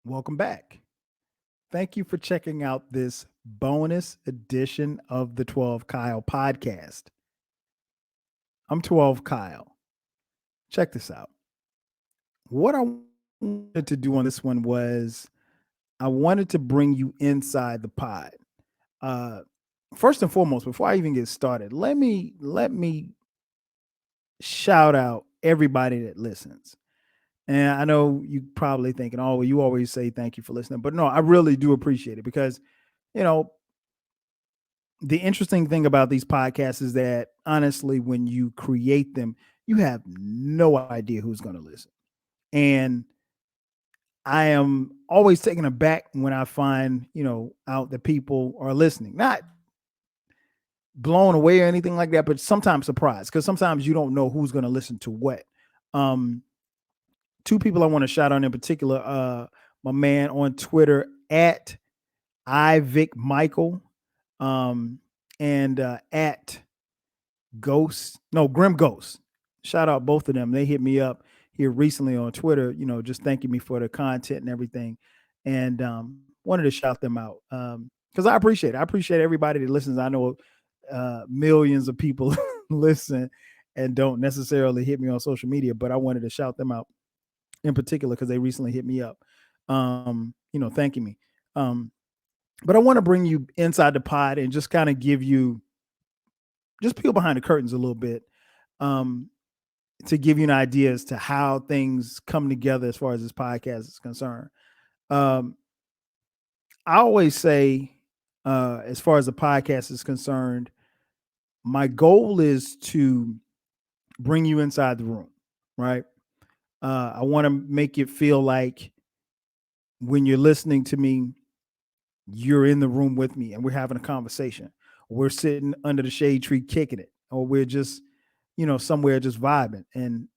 Welcome back. Thank you for checking out this bonus edition of the 12 Kyle podcast. I'm 12 Kyle. Check this out. What I wanted to do on this one was I wanted to bring you inside the pod. Uh, First and foremost, before I even get started, let me shout out everybody that listens. And I know you probably thinking, oh, well, you always say thank you for listening, but no, I really do appreciate it because you know the interesting thing about these podcasts is that honestly, when you create them, you have no idea who's going to listen. And I am always taken aback when I find, out that people are listening. Not blown away or anything like that, but sometimes surprised because sometimes you don't know who's going to listen to what. Um, Two people I want to shout out in particular, my man on Twitter at Ivic Michael, um, and at Grim Ghost. Shout out both of them. They hit me up here recently on Twitter, just thanking me for the content and everything. And wanted to shout them out. Because I appreciate it. I appreciate everybody that listens. I know millions of people listen and don't necessarily hit me on social media, but I wanted to shout them out in particular because they recently hit me up, thanking me. Um, but I want to bring you inside the pod and just kind of give you just peel behind the curtains a little bit, um, to give you an idea as to how things come together as far as this podcast is concerned. Um, I always say, as far as the podcast is concerned, my goal is to bring you inside the room, right? I want to make it feel like when you're listening to me, you're in the room with me and we're having a conversation. We're sitting under the shade tree kicking it, or we're just, somewhere just vibing. And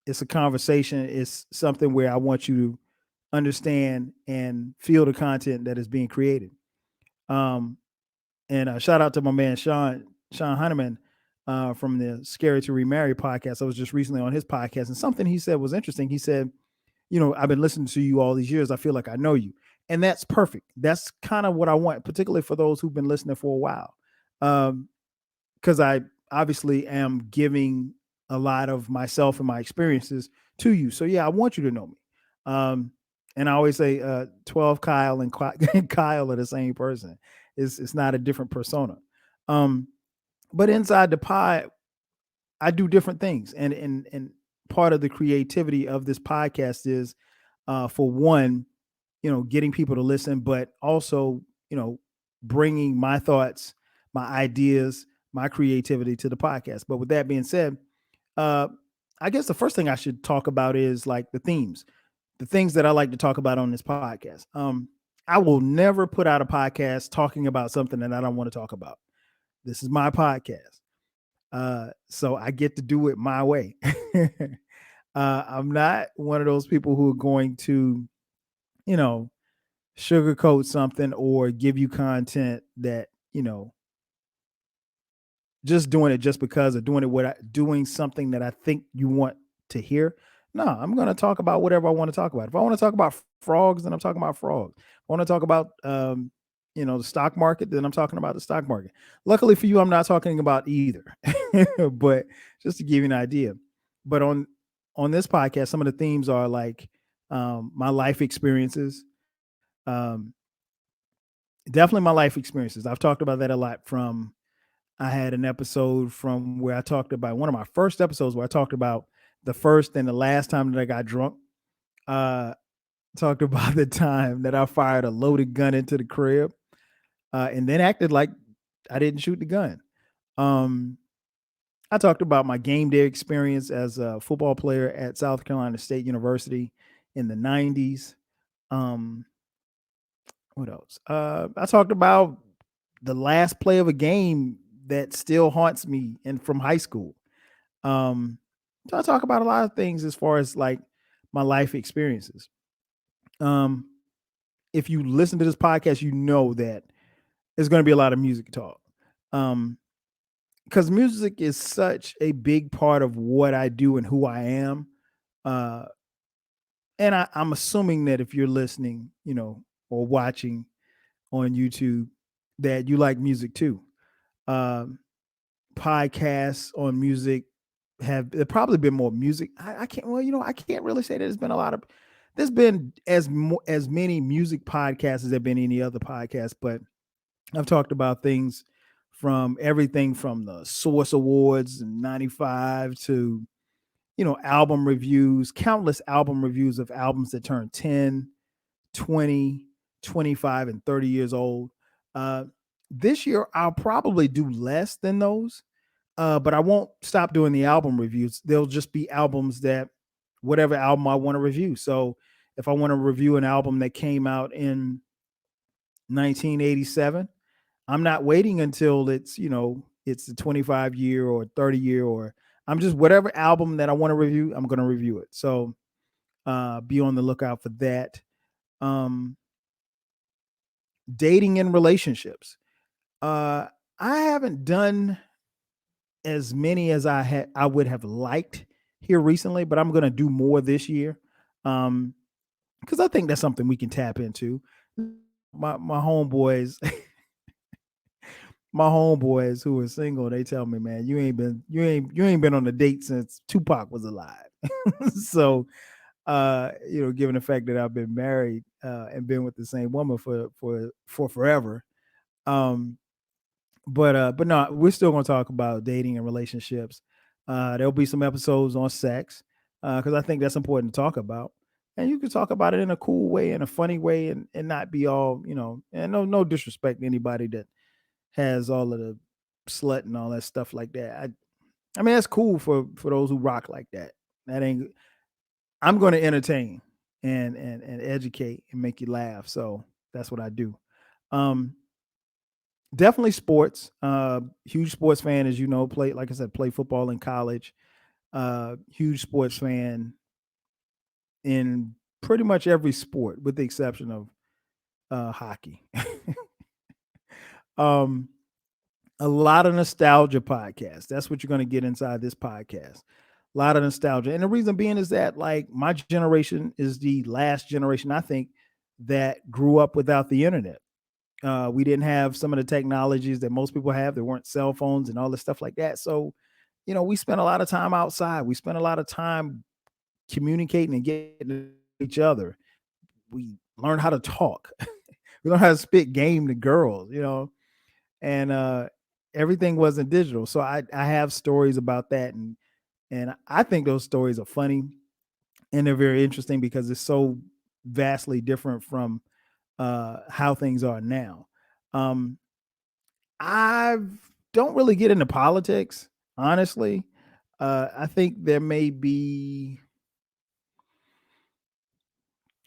it's a conversation. It's something where I want you to understand and feel the content that is being created. Um, and shout out to my man Sean Heineman, from the Scary to Remarry podcast. I was just recently on his podcast, and something he said was interesting. He said, I've been listening to you all these years. I feel like I know you. And that's perfect. That's kind of what I want, particularly for those who've been listening for a while. Because I obviously am giving a lot of myself and my experiences to you. So, yeah, I want you to know me. Um, and I always say 12 Kyle and Kyle are the same person. It's not a different persona. Um, but inside the pod, I do different things. And part of the creativity of this podcast is, for one, getting people to listen, but also, you know, bringing my thoughts, my ideas, my creativity to the podcast. But with that being said, uh, I guess the first thing I should talk about is like the themes, the things that I like to talk about on this podcast. I will never put out a podcast talking about something that I don't want to talk about. This is my podcast. So I get to do it my way. I'm not one of those people who are going to, you know, sugarcoat something or give you content that, just doing it just because of doing it doing something that I think you want to hear. No, I'm going to talk about whatever I want to talk about. If I want to talk about frogs, then I'm talking about frogs. If I want to talk about the stock market, then I'm talking about the stock market. Luckily for you, I'm not talking about either. But just to give you an idea. But on this podcast, some of the themes are like, my life experiences. Um, Definitely my life experiences. I've talked about that a lot. I had an episode from where I talked about one of my first episodes where I talked about the first and the last time that I got drunk. Uh, Talked about the time that I fired a loaded gun into the crib, and then acted like I didn't shoot the gun. Um, I talked about my game day experience as a football player at South Carolina State University in the 90s. Um, what else? I talked about the last play of a game that still haunts me and from high school. Um, so I talk about a lot of things as far as like my life experiences. Um, if you listen to this podcast, you know that there's going to be a lot of music talk. Um, because music is such a big part of what I do and who I am. Uh, and I'm assuming that if you're listening, or watching on YouTube, that you like music too. Um, Podcasts on music have there probably been more music. I can't. Well, I can't really say that there's been a lot of. There's been as many music podcasts as there been any other podcast, but I've talked about things from everything from the Source Awards in '95 to album reviews, countless album reviews of albums that turn 10, 20, 25, and 30 years old. Uh, this year, I'll probably do less than those, but I won't stop doing the album reviews. They'll just be albums that, whatever album I want to review. So if I want to review an album that came out in 1987, I'm not waiting until it's the 25 year or 30 year, or I'm just whatever album that I want to review, I'm going to review it. So be on the lookout for that. Um, Dating and relationships. Uh, I haven't done as many as I would have liked here recently, but I'm going to do more this year. Because I think that's something we can tap into. My homeboys, my homeboys who are single, they tell me, man, you ain't been on a date since Tupac was alive. So, given the fact that I've been married and been with the same woman for forever, um, but no, we're still going to talk about dating and relationships. There'll be some episodes on sex because I think that's important to talk about, and you can talk about it in a cool way, in a funny way, and not be all and no disrespect to anybody that has all of the slut and all that stuff like that. I mean that's cool for those who rock like that. That ain't. I'm going to entertain and educate and make you laugh. So that's what I do. Um, Definitely sports. Huge sports fan, as you know. Play like I said, play football in college. Huge sports fan in pretty much every sport, with the exception of hockey. um, a lot of nostalgia podcasts. That's what you're going to get inside this podcast. A lot of nostalgia, and the reason being is that like my generation is the last generation I think that grew up without the internet. We didn't have some of the technologies that most people have. There weren't cell phones and all this stuff like that. So, we spent a lot of time outside. We spent a lot of time communicating and getting to each other. We learned how to talk. We learned how to spit game to girls, and everything wasn't digital. So I have stories about that, and I think those stories are funny and they're very interesting because it's so vastly different from how things are now. Um, I don't really get into politics, honestly. I think there may be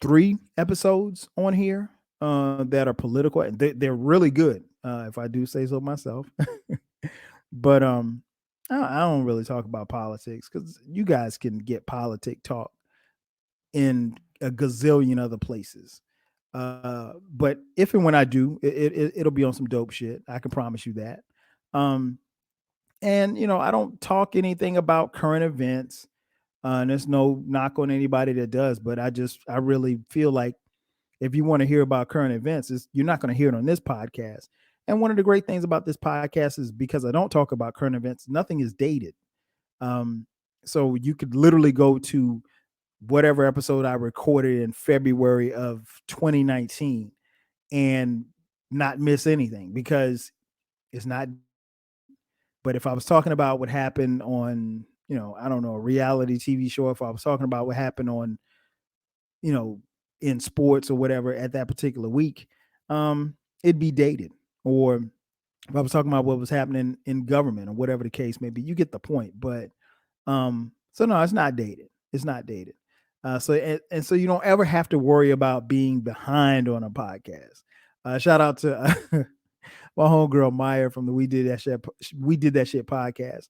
3 episodes on here that are political, and they're really good. If I do say so myself, but I don't really talk about politics because you guys can get politic talk in a gazillion other places. But if and when I do, it'll be on some dope shit. I can promise you that. Um, and I don't talk anything about current events. And there's no knock on anybody that does, but I really feel like if you want to hear about current events, you're not going to hear it on this podcast. And one of the great things about this podcast is because I don't talk about current events, nothing is dated. Um, so you could literally go to whatever episode I recorded in February of 2019 and not miss anything because it's not. But if I was talking about what happened on, I don't know, a reality TV show, if I was talking about what happened on, you know, in sports or whatever at that particular week, it'd be dated. Or if I was talking about what was happening in government or whatever the case may be, you get the point. But so no, it's not dated. It's not dated. And so you don't ever have to worry about being behind on a podcast. Shout out to my homegirl Maya from the We Did That Shit podcast.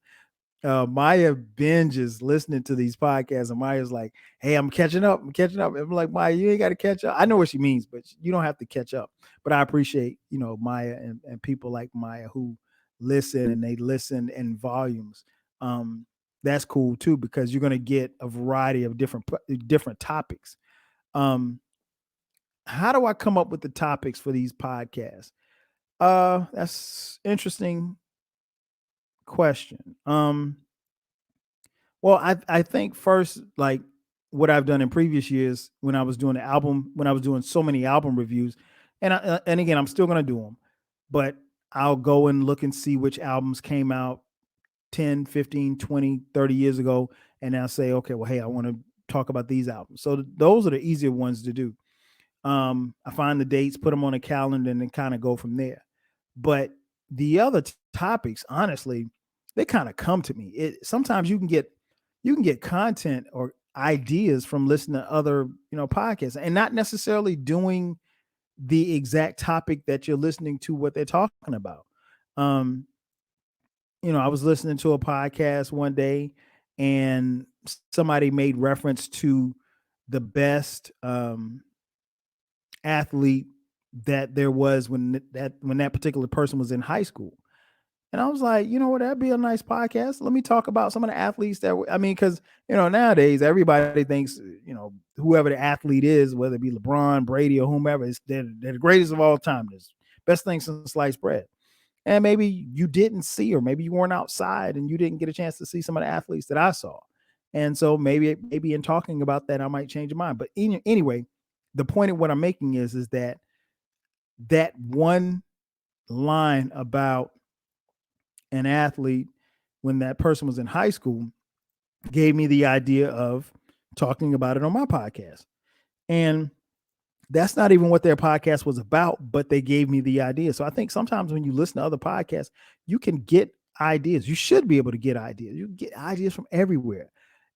Maya binges listening to these podcasts, and Maya's like, "Hey, I'm catching up. I'm catching up." I'm like, Maya, you ain't got to catch up. I know what she means, but you don't have to catch up. But I appreciate, Maya and people like Maya who listen and they listen in volumes. That's cool too because you're gonna get a variety of different topics. Um, how do I come up with the topics for these podcasts? That's interesting question. Well, I think first, like what I've done in previous years when I was doing when I was doing so many album reviews, and again, I'm still gonna do them, but I'll go and look and see which albums came out 10, 15, 20, 30 years ago, and I'll say, okay, well, hey, I want to talk about these albums. So those are the easier ones to do. I find the dates, put them on a calendar, and then kind of go from there. But the other topics, honestly, they kind of come to me. Sometimes you can get content or ideas from listening to other podcasts, and not necessarily doing the exact topic that you're listening to what they're talking about. Um, I was listening to a podcast one day, and somebody made reference to the best athlete that there was when that particular person was in high school. And I was like, you know what, that'd be a nice podcast. Let me talk about some of the athletes I mean, because nowadays everybody thinks, whoever the athlete is, whether it be LeBron, Brady, or whomever, they're the greatest of all time. This best thing since sliced bread. And maybe you didn't see, or maybe you weren't outside and you didn't get a chance to see some of the athletes that I saw. And so maybe in talking about that, I might change your mind. But anyway, the point of what I'm making is that one line about an athlete when that person was in high school gave me the idea of talking about it on my podcast. And that's not even what their podcast was about, but they gave me the idea. So I think sometimes when you listen to other podcasts, you can get ideas. You should be able to get ideas. You get ideas from everywhere.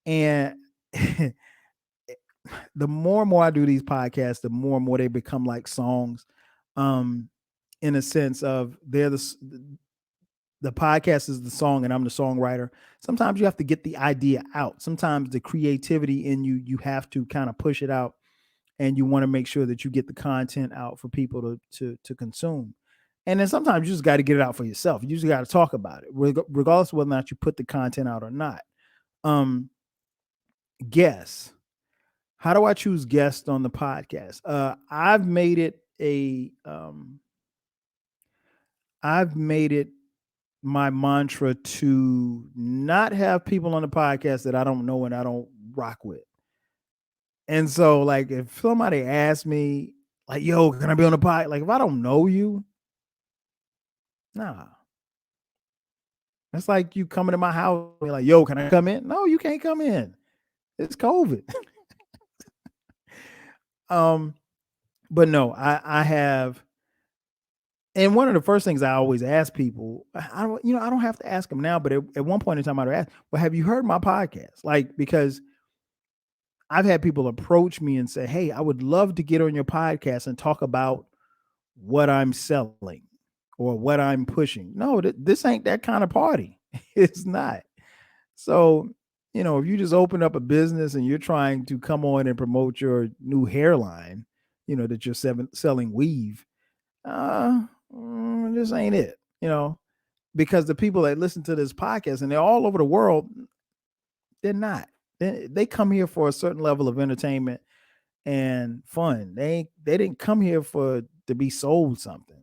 And the more and more I do these podcasts, the more and more they become like songs. In a sense of they're the podcast is the song and I'm the songwriter. Sometimes you have to get the idea out. Sometimes the creativity in you have to kind of push it out, and you want to make sure that you get the content out for people to consume. And then sometimes you just got to get it out for yourself. You just got to talk about it, regardless of whether or not you put the content out or not. Guess. How do I choose guests on the podcast? I've made it my mantra to not have people on the podcast that I don't know and I don't rock with. And so, like, if somebody asks me, like, yo, can I be on the pod? Like, if I don't know you, nah. It's like you coming to my house, and like, yo, can I come in? No, you can't come in. It's COVID. But no, I have, and one of the first things I always ask people, I don't have to ask them now, but at one point in time, I'd ask, well, have you heard my podcast? Like, because I've had people approach me and say, hey, I would love to get on your podcast and talk about what I'm selling or what I'm pushing. No, this ain't that kind of party. It's not. So, if you just open up a business and you're trying to come on and promote your new hairline, that you're selling weave, this ain't it, because the people that listen to this podcast, and they're all over the world, they're not. They come here for a certain level of entertainment and fun. They didn't come here to be sold something.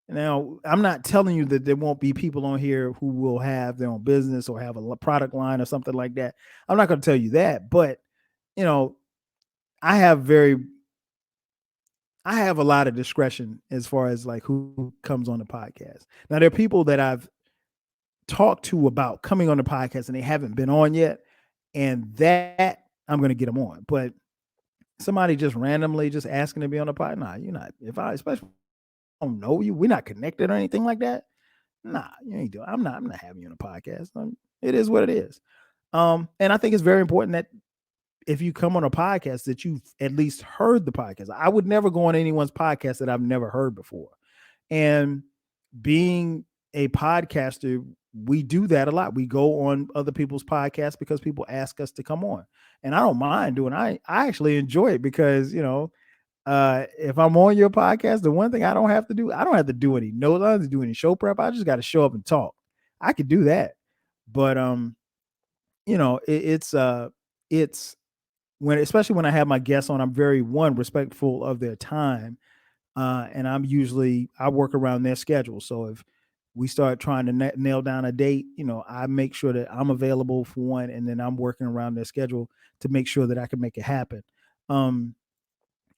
Now, I'm not telling you that there won't be people on here who will have their own business or have a product line or something like that. I'm not going to tell you that, but you know, I have a lot of discretion as far as like who comes on the podcast. Now, there are people that I've talked to about coming on the podcast and they haven't been on yet, and that I'm going to get them on. But somebody just randomly just asking to be on the podcast, nah, you're not. If I especially don't know you, we're not connected or anything like that. Nah, you ain't doing. I'm not having you on a podcast. It is what it is. And I think it's very important that if you come on a podcast that you've at least heard the podcast. I would never go on anyone's podcast that I've never heard before. And being a podcaster, we do that a lot. We go on other people's podcasts because people ask us to come on. And I don't mind doing I actually enjoy it because, if I'm on your podcast, the one thing I don't have to do any notes, I don't have to do any show prep. I just got to show up and talk. I could do that. But it's especially when I have my guests on, I'm very respectful of their time. And I work around their schedule. So if we start trying to nail down a date, I make sure that I'm available for one, and then I'm working around their schedule to make sure that I can make it happen. Um,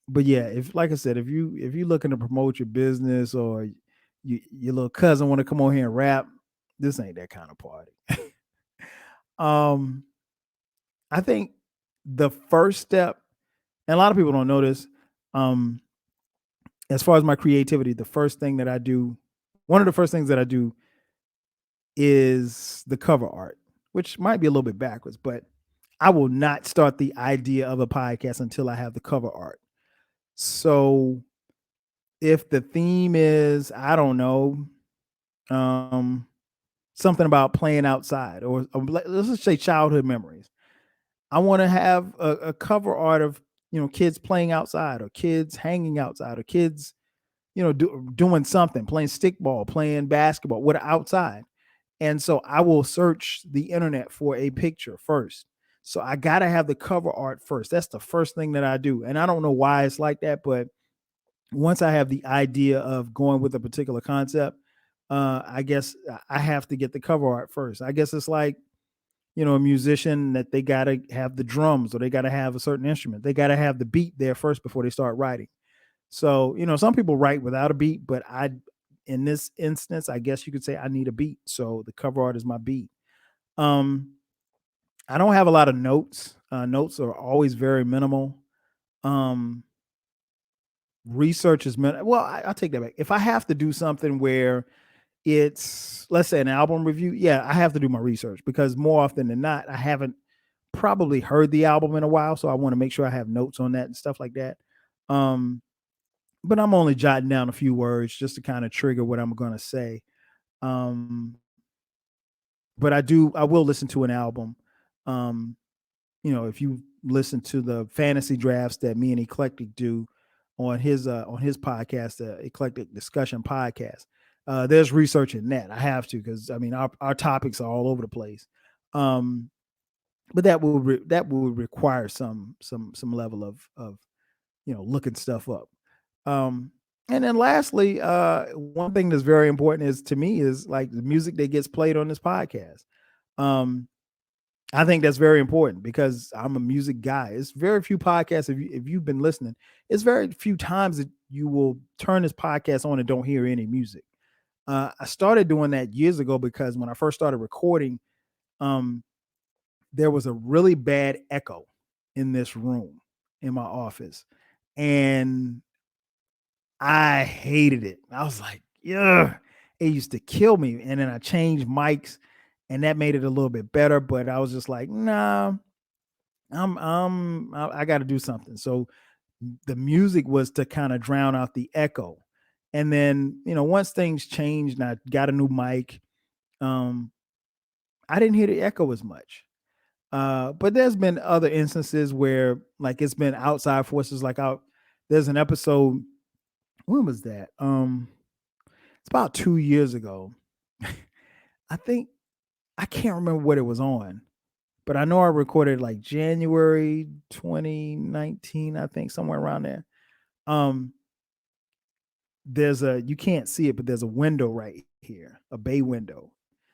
but yeah, if like I said, if you're looking to promote your business, or your little cousin want to come on here and rap, this ain't that kind of party. um, I think the first step, and a lot of people don't know this, um, as far as my creativity, one of the first things that I do is the cover art, which might be a little bit backwards, but I will not start the idea of a podcast until I have the cover art. So if the theme is, I don't know, um, something about playing outside, or let's just say childhood memories, I want to have a cover art of, kids playing outside, or kids hanging outside, or kids, doing something, playing stickball, playing basketball, what outside. And so I will search the internet for a picture first. So I got to have the cover art first. That's the first thing that I do. And I don't know why it's like that, but once I have the idea of going with a particular concept, I guess I have to get the cover art first. I guess it's like, a musician, that they got to have the drums, or they got to have a certain instrument. They got to have the beat there first before they start writing. So, some people write without a beat, but in this instance, I guess you could say I need a beat. So the cover art is my beat. Um, I don't have a lot of notes. Notes are always very minimal. Um, Research is minimal. Well, I'll take that back. If I have to do something where it's, let's say, an album review, yeah, I have to do my research, because more often than not, I haven't probably heard the album in a while. So I want to make sure I have notes on that and stuff like that. Um, but I'm only jotting down a few words just to kind of trigger what I'm going to say. Um, but I will listen to an album. Um, if you listen to the fantasy drafts that me and Eclectic do on his podcast, the Eclectic Discussion Podcast, there's research in that. I have to, because I mean our topics are all over the place. Um, but that will require some level of looking stuff up. Um, and then lastly, one thing that's very important is to me is like the music that gets played on this podcast. Um, I think that's very important, because I'm a music guy. It's very few podcasts, if you've been listening, it's very few times that you will turn this podcast on and don't hear any music. I started doing that years ago, because when I first started recording, um, there was a really bad echo in this room in my office, and I hated it. I was like, yeah, it used to kill me. And then I changed mics, and that made it a little bit better. But I was just like, nah, I got to do something. So the music was to kind of drown out the echo. And then, once things changed and I got a new mic, um, I didn't hear the echo as much. But there's been other instances where, like, it's been outside forces. There's an episode. When was that? It's about 2 years ago. I think, I can't remember what it was on, but I know I recorded like January 2019, I think, somewhere around there. Um, you can't see it, but there's a window right here, a bay window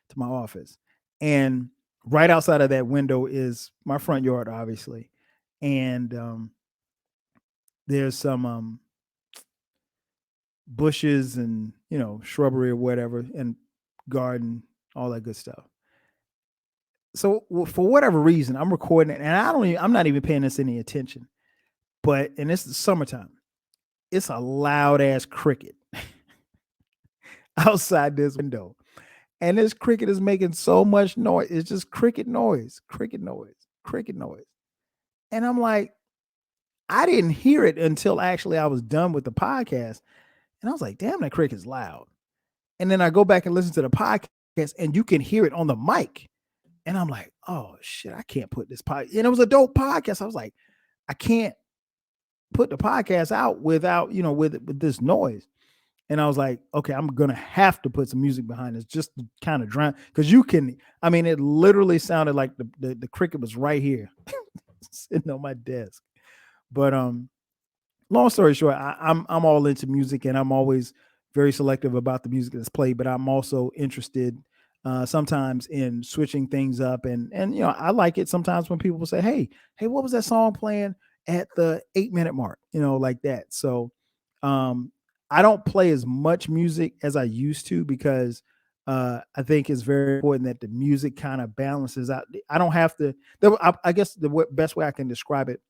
to my office. And right outside of that window is my front yard, obviously. And there's some bushes and, shrubbery or whatever, and garden, all that good stuff. So for whatever reason, I'm recording it, and I'm not even paying this any attention. But and it's the summertime. It's a loud ass cricket outside this window. And this cricket is making so much noise. It's just cricket noise, cricket noise, cricket noise. And I'm like, I didn't hear it until actually I was done with the podcast. And I was like, damn, that cricket's loud. And then I go back and listen to the podcast, and you can hear it on the mic. And I'm like, oh shit, I can't put this podcast. And it was a dope podcast. I was like, I can't put the podcast out without, with this noise. And I was like, okay, I'm gonna have to put some music behind this just to kind of drown, because it literally sounded like the cricket was right here. sitting on my desk. But long story short, I'm all into music, and I'm always very selective about the music that's played. But I'm also interested sometimes in switching things up, and I like it sometimes when people say, "Hey, what was that song playing at the 8 minute mark?" Like that. So um, I don't play as much music as I used to because I think it's very important that the music kind of balances out. I don't have to. I guess the best way I can describe it,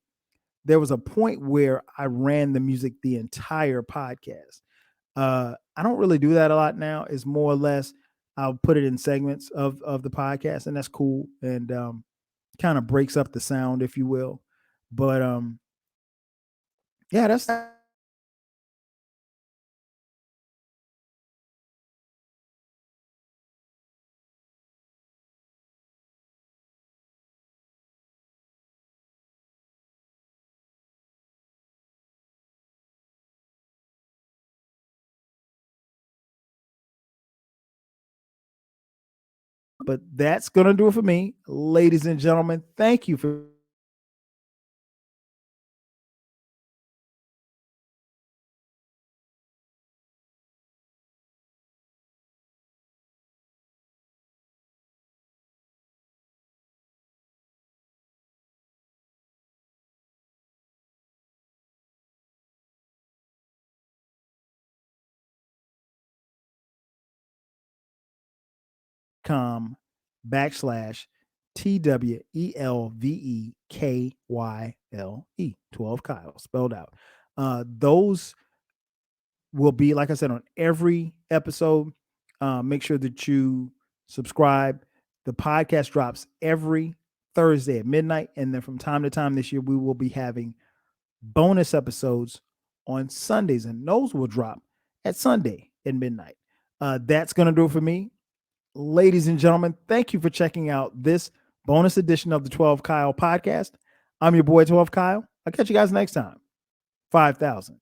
there was a point where I ran the music the entire podcast. I don't really do that a lot now. It's more or less I'll put it in segments of the podcast, and that's cool, and kind of breaks up the sound, if you will. But yeah, that's. But that's gonna do it for me, ladies and gentlemen. Thank you for com/TWELVEKYLE 12 Kyle spelled out. Those will be, like I said, on every episode. Make sure that you subscribe. The podcast drops every Thursday at midnight. And then from time to time this year, we will be having bonus episodes on Sundays, and those will drop at Sunday at midnight. That's going to do it for me. Ladies and gentlemen, thank you for checking out this bonus edition of the 12 Kyle podcast. I'm your boy, 12 Kyle. I'll catch you guys next time. 5,000.